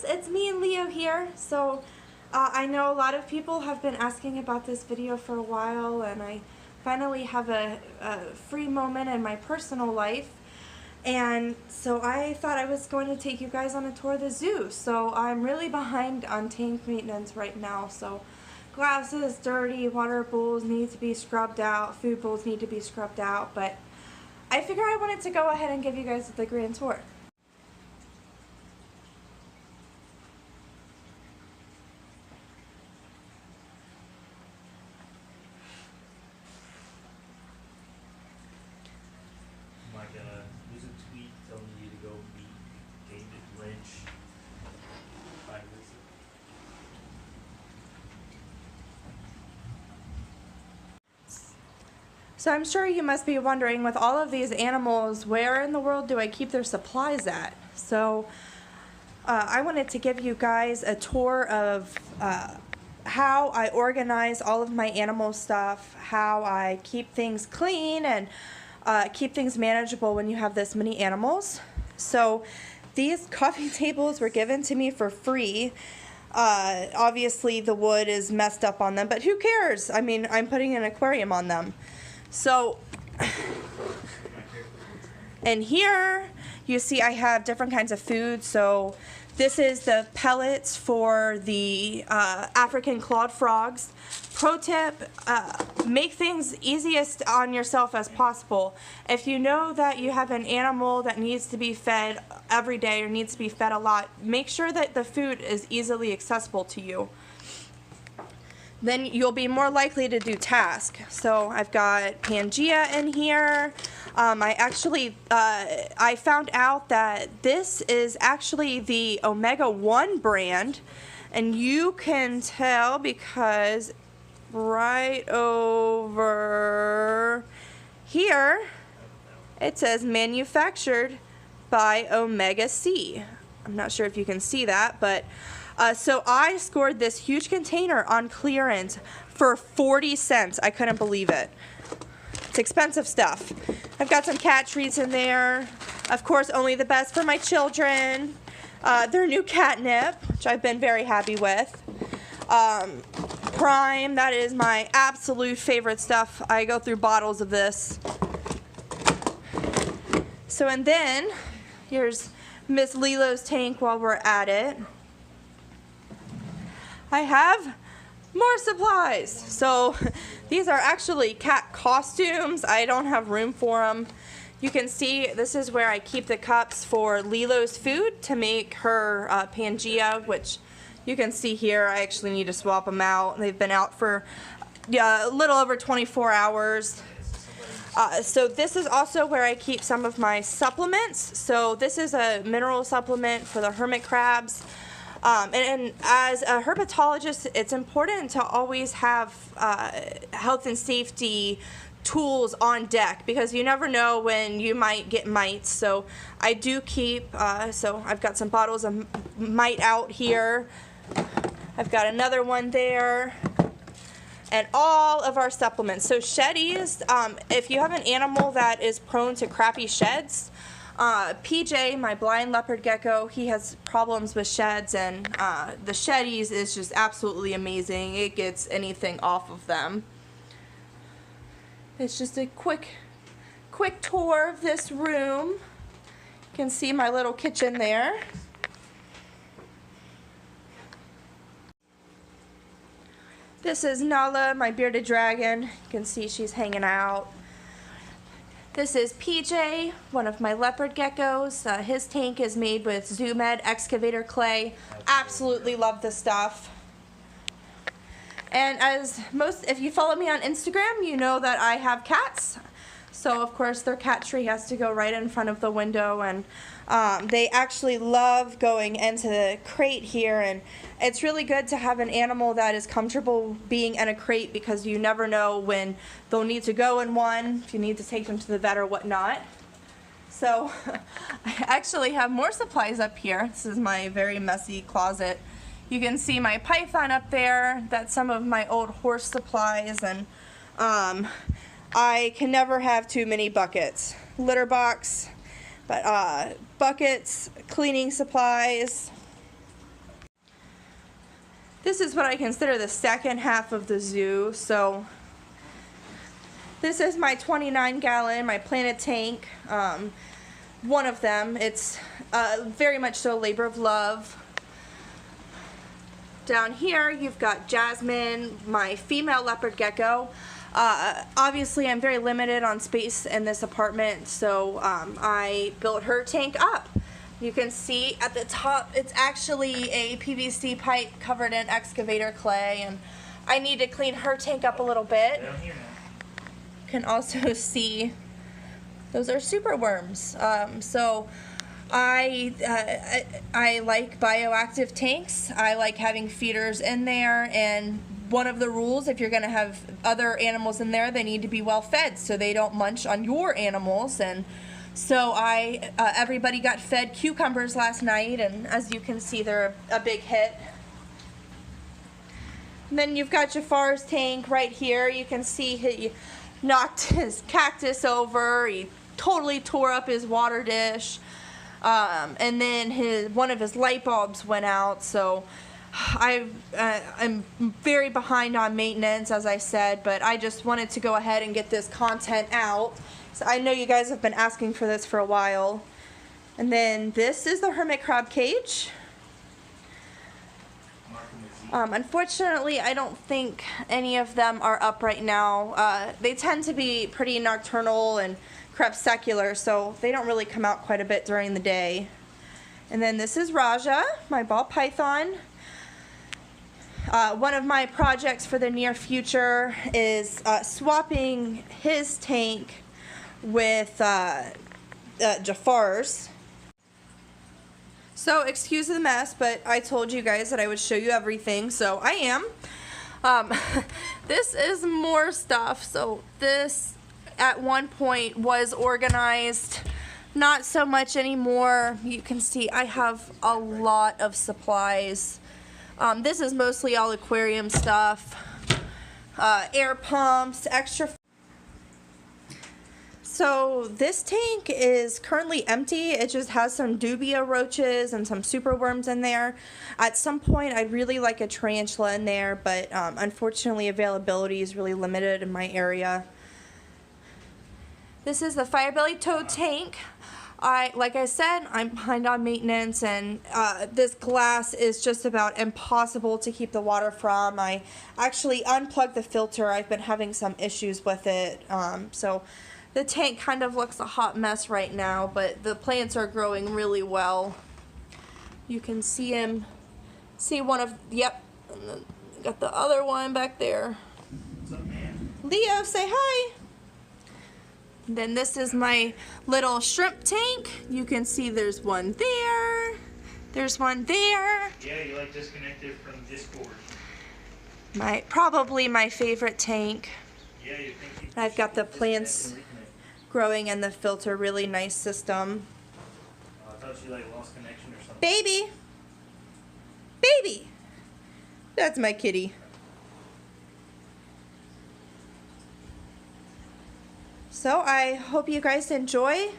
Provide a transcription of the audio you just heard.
guys, it's me and Leo here. So I know a lot of people have been asking about this video for a while, and I finally have a free moment in my personal life, and so I thought I was going to take you guys on a tour of the zoo. So I'm really behind on tank maintenance right now, so glasses, dirty, water bowls need to be scrubbed out, food bowls need to be scrubbed out, but I figure I wanted to go ahead and give you guys the grand tour. I'm like use a tweet telling you to go meet David Lynch. So I'm sure you must be wondering, with all of these animals, where in the world do I keep their supplies at? So I wanted to give you guys a tour of how I organize all of my animal stuff, how I keep things clean and keep things manageable when you have this many animals. So these coffee tables were given to me for free. Obviously the wood is messed up on them, but who cares? I mean, I'm putting an aquarium on them. So, and here you see I have different kinds of food. So this is the pellets for the African clawed frogs. Pro tip, make things easiest on yourself as possible. If you know that you have an animal that needs to be fed every day or needs to be fed a lot, make sure that the food is easily accessible to you. Then you'll be more likely to do task. So I've got Pangea in here. I found out that this is actually the Omega-1 brand, and you can tell because right over here it says manufactured by Omega C. I'm not sure if you can see that, but so I scored this huge container on clearance for 40 cents. I couldn't believe it. It's expensive stuff. I've got some cat treats in there. Of course, only the best for my children. Their new catnip, which I've been very happy with. Prime, that is my absolute favorite stuff. I go through bottles of this. So, and then, here's Miss Lilo's tank while we're at it. I have more supplies. So these are actually cat costumes. I don't have room for them. You can see this is where I keep the cups for Lilo's food to make her Pangea, which you can see here. I actually need to swap them out. They've been out for a little over 24 hours. So this is also where I keep some of my supplements. So this is a mineral supplement for the hermit crabs. And as a herpetologist, it's important to always have health and safety tools on deck because you never know when you might get mites. So I do keep, so I've got some bottles of mite out here. I've got another one there. And all of our supplements. So sheddies, if you have an animal that is prone to crappy sheds, PJ, my blind leopard gecko, he has problems with sheds, and the sheddies is just absolutely amazing. It gets anything off of them. It's just a quick tour of this room. You can see my little kitchen there. This is Nala, my bearded dragon. You can see she's hanging out. This is PJ, one of my leopard geckos. His tank is made with ZooMed excavator clay. Absolutely love this stuff. And if you follow me on Instagram, you know that I have cats. So of course their cat tree has to go right in front of the window, and they actually love going into the crate here, and it's really good to have an animal that is comfortable being in a crate because you never know when they'll need to go in one, if you need to take them to the vet or whatnot. So I actually have more supplies up here. This is my very messy closet. You can see my python up there. That's some of my old horse supplies, and I can never have too many buckets. Litter box, but buckets, cleaning supplies. This is what I consider the second half of the zoo. So this is my 29-gallon, my planted tank. One of them. It's very much so a labor of love. Down here you've got Jasmine, my female leopard gecko. Obviously I'm very limited on space in this apartment, so I built her tank up. You can see at the top it's actually a PVC pipe covered in excavator clay, and I need to clean her tank up a little bit. Down here now. You can also see those are super worms. So I like bioactive tanks. I like having feeders in there, and one of the rules, if you're going to have other animals in there, they need to be well fed so they don't munch on your animals. And so everybody got fed cucumbers last night, and as you can see, they're a big hit. And then you've got Jafar's tank right here. You can see he knocked his cactus over. He totally tore up his water dish. And then one of his light bulbs went out. So I'm very behind on maintenance, as I said, but I just wanted to go ahead and get this content out. So I know you guys have been asking for this for a while. And then this is the hermit crab cage. Unfortunately, I don't think any of them are up right now. They tend to be pretty nocturnal and crepuscular, so they don't really come out quite a bit during the day. And then this is Raja, my ball python. One of my projects for the near future is swapping his tank with Jafar's. So excuse the mess, but I told you guys that I would show you everything, so I am. This is more stuff. So this at one point was organized, not so much anymore. You can see I have a lot of supplies. This is mostly all aquarium stuff, air pumps, extra. So this tank is currently empty. It just has some dubia roaches and some super worms in there. At some point I'd really like a tarantula in there, but unfortunately availability is really limited in my area. This is the firebelly toad tank. Like I said, I'm behind on maintenance, and this glass is just about impossible to keep the water from. I actually unplugged the filter. I've been having some issues with it, so the tank kind of looks a hot mess right now, but the plants are growing really well. You can see one of, yep, and then got the other one back there. What's up, man? Leo, say hi. Then this is my little shrimp tank. You can see there's one there. There's one there. Yeah, you like disconnected from Discord. Probably my favorite tank. Yeah, you think you I've got the plants growing in the filter, really nice system. I thought you like lost connection or something. Baby! Baby! That's my kitty. So I hope you guys enjoy